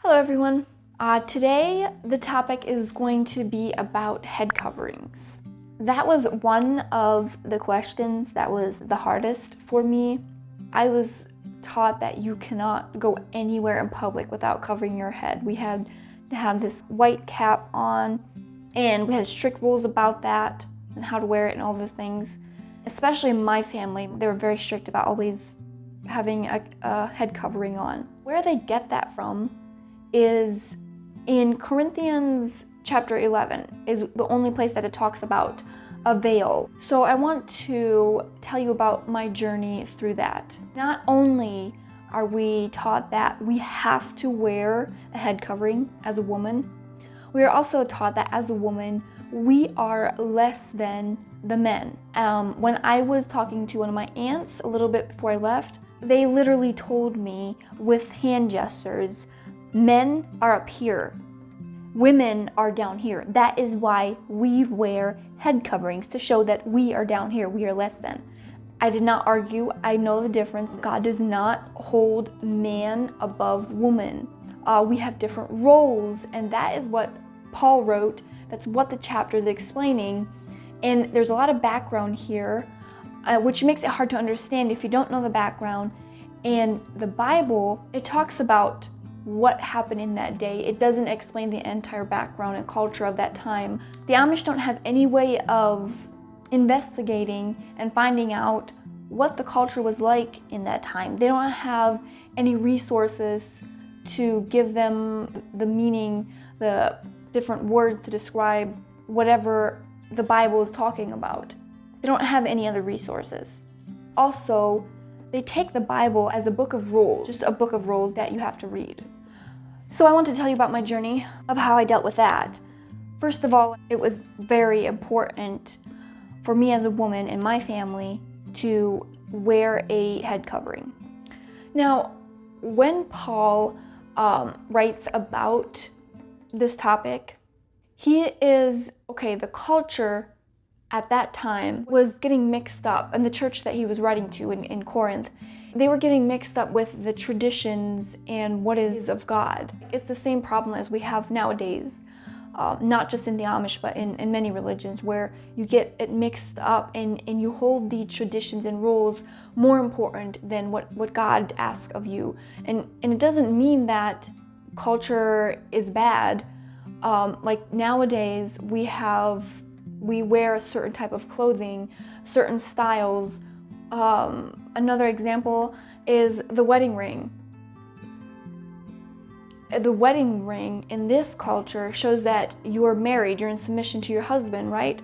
Hello everyone. Today the topic is going to be about head coverings. That was one of the questions that was the hardest for me. I was taught that you cannot go anywhere in public without covering your head. We had to have this white cap on, and we had strict rules about that and how to wear it and all those things. Especially in my family, they were very strict about always having a head covering on. Where they get that from is in Corinthians chapter 11 is the only place that it talks about a veil. So I want to tell you about my journey through that. Not only are we taught that we have to wear a head covering as a woman, we are also taught that as a woman, we are less than the men. When I was talking to one of my aunts a little bit before I left, they literally told me with hand gestures, men are up here, women are down here. That is why we wear head coverings, to show that we are down here, we are less than. I did not argue. I know the difference. God does not hold man above woman. We have different roles, and that is what Paul wrote. That's what the chapter is explaining. And there's a lot of background here, which makes it hard to understand if you don't know the background. And the Bible, it talks about what happened in that day. It doesn't explain the entire background and culture of that time. The Amish don't have any way of investigating and finding out what the culture was like in that time. They don't have any resources to give them the meaning, the different words to describe whatever the Bible is talking about. They don't have any other resources. Also, they take the Bible as a book of rules, just a book of rules that you have to read. So I want to tell you about my journey of how I dealt with that. First of all, it was very important for me as a woman in my family to wear a head covering. Now, when Paul writes about this topic, the culture at that time was getting mixed up, and the church that he was writing to in Corinth, they were getting mixed up with the traditions and what is of God. It's the same problem as we have nowadays, not just in the Amish, but in many religions, where you get it mixed up and you hold the traditions and rules more important than what God asks of you. And it doesn't mean that culture is bad. Like nowadays, we wear a certain type of clothing, certain styles. Another example is the wedding ring. The wedding ring in this culture shows that you are married, you're in submission to your husband, right?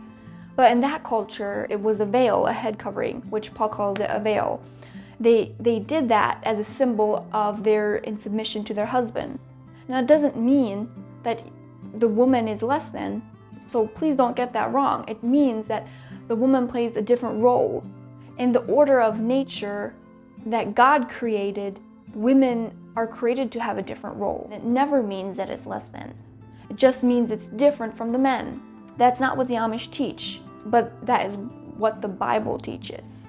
But in that culture, it was a veil, a head covering, which Paul calls it a veil. They did that as a symbol of their in submission to their husband. Now, it doesn't mean that the woman is less than, so please don't get that wrong. It means that the woman plays a different role. In the order of nature that God created, women are created to have a different role. It never means that it's less than. It just means it's different from the men. That's not what the Amish teach, but that is what the Bible teaches.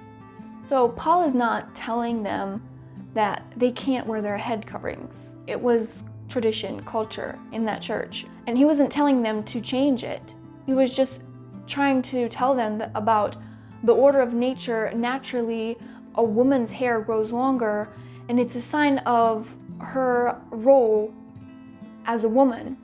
So Paul is not telling them that they can't wear their head coverings. It was tradition, culture in that church. And he wasn't telling them to change it. He was just trying to tell them about the order of nature. Naturally, a woman's hair grows longer, and it's a sign of her role as a woman.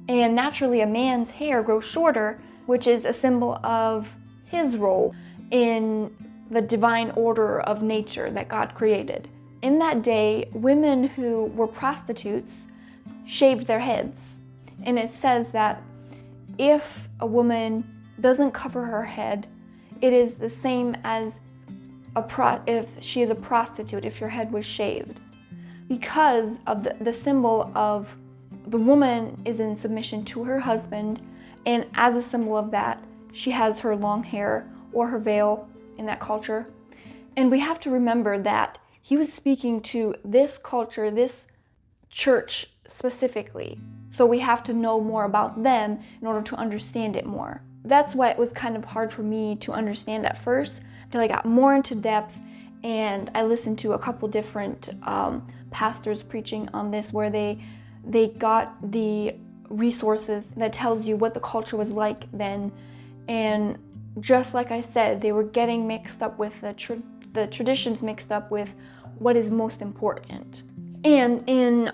And naturally, a man's hair grows shorter, which is a symbol of his role in the divine order of nature that God created. In that day, women who were prostitutes shaved their heads. And it says that if a woman doesn't cover her head, it is the same as if she is a prostitute, if your head was shaved. Because of the symbol of the woman is in submission to her husband, and as a symbol of that, she has her long hair or her veil in that culture. And we have to remember that he was speaking to this culture, this church specifically. So we have to know more about them in order to understand it more. That's why it was kind of hard for me to understand at first, until I got more into depth and I listened to a couple different pastors preaching on this, where they they got the resources that tells you what the culture was like then. And just like I said, they were getting mixed up with the traditions mixed up with what is most important. And in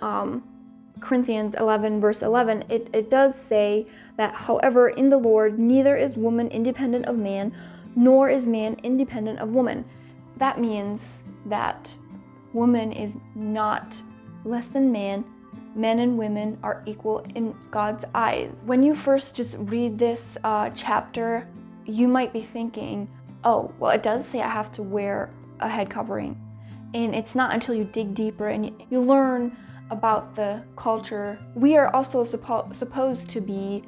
Corinthians 11 verse 11, it does say that, however, in the Lord, neither is woman independent of man, nor is man independent of woman. That means that woman is not less than man. Men and women are equal in God's eyes. When you first just read this chapter, you might be thinking, oh, well, it does say I have to wear a head covering. And it's not until you dig deeper and you learn about the culture. We are also supposed to be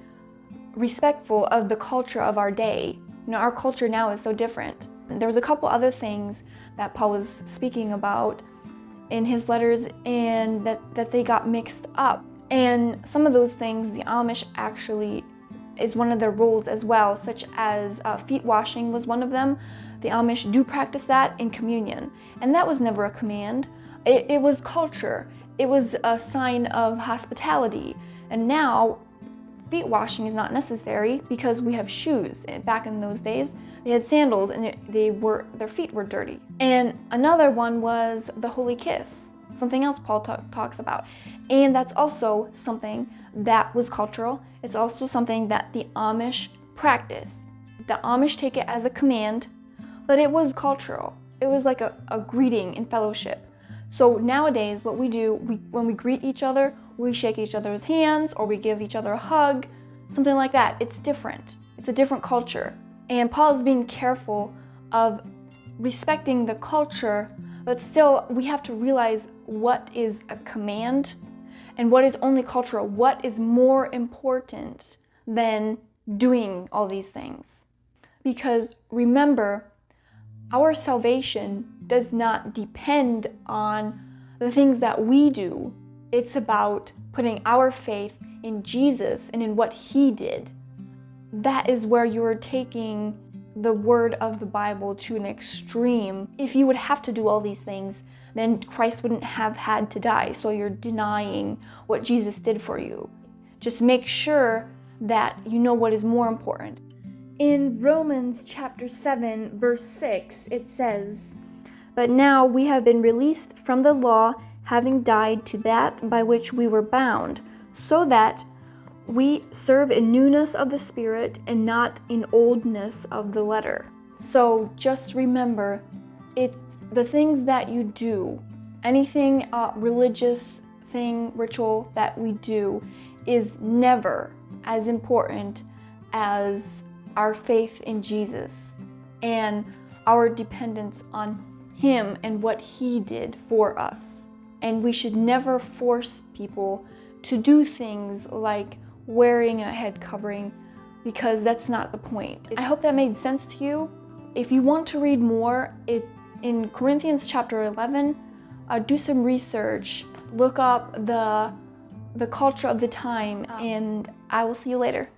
respectful of the culture of our day. You know, our culture now is so different. There was a couple other things that Paul was speaking about in his letters, and that they got mixed up. And some of those things, the Amish actually is one of their rules as well, such as feet washing was one of them. The Amish do practice that in communion, and that was never a command. It was culture. It was a sign of hospitality. And now, feet washing is not necessary because we have shoes. Back in those days, they had sandals, and their feet were dirty. And another one was the holy kiss, something else Paul talks about. And that's also something that was cultural. It's also something that the Amish practice. The Amish take it as a command, but it was cultural. It was like a greeting in fellowship. So nowadays, what we do, when we greet each other, we shake each other's hands, or we give each other a hug, something like that. It's different. It's a different culture. And Paul is being careful of respecting the culture, but still we have to realize what is a command and what is only cultural, what is more important than doing all these things. Because remember, our salvation does not depend on the things that we do. It's about putting our faith in Jesus and in what he did. That is where you're taking the word of the Bible to an extreme. If you would have to do all these things, then Christ wouldn't have had to die. So you're denying what Jesus did for you. Just make sure that you know what is more important. In Romans chapter 7, verse 6, it says, "But now we have been released from the law, having died to that by which we were bound, so that we serve in newness of the Spirit and not in oldness of the letter." So just remember, it's the things that you do, anything religious thing, ritual that we do is never as important as our faith in Jesus and our dependence on him and what he did for us. And we should never force people to do things like wearing a head covering, because that's not the point. I hope that made sense to you. If you want to read more, in Corinthians chapter 11, do some research, look up the culture of the time, and I will see you later.